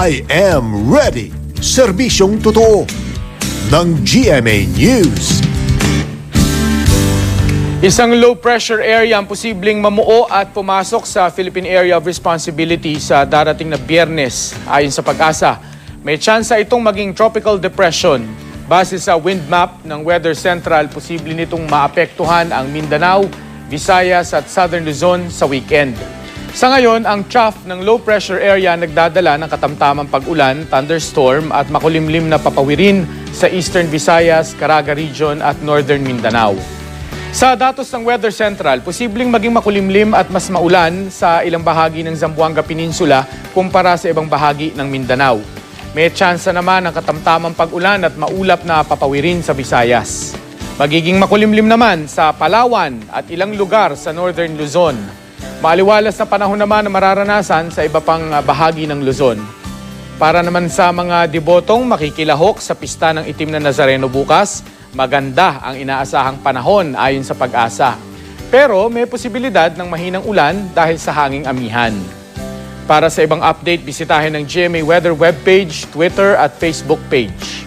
I am ready. Serbisyong totoo ng GMA News. Isang low-pressure area ang posibleng mamuo at pumasok sa Philippine Area of Responsibility sa darating na Biyernes. Ayon sa Pag-asa, may tsansa itong maging tropical depression. Base sa wind map ng Weather Central, posible nitong maapektuhan ang Mindanao, Visayas at Southern Luzon sa weekend. Sa ngayon, ang trough ng low-pressure area nagdadala ng katamtamang pag-ulan, thunderstorm at makulimlim na papawirin sa Eastern Visayas, Caraga Region at Northern Mindanao. Sa datos ng Weather Central, posibleng maging makulimlim at mas maulan sa ilang bahagi ng Zamboanga Peninsula kumpara sa ibang bahagi ng Mindanao. May tsansa naman ng katamtamang pag-ulan at maulap na papawirin sa Visayas. Magiging makulimlim naman sa Palawan at ilang lugar sa Northern Luzon. Maaliwalas na panahon naman na mararanasan sa iba pang bahagi ng Luzon. Para naman sa mga debotong makikilahok sa pista ng Itim na Nazareno bukas, maganda ang inaasahang panahon ayon sa Pag-asa. Pero may posibilidad ng mahinang ulan dahil sa hanging amihan. Para sa ibang update, bisitahin ang GMA Weather webpage, Twitter at Facebook page.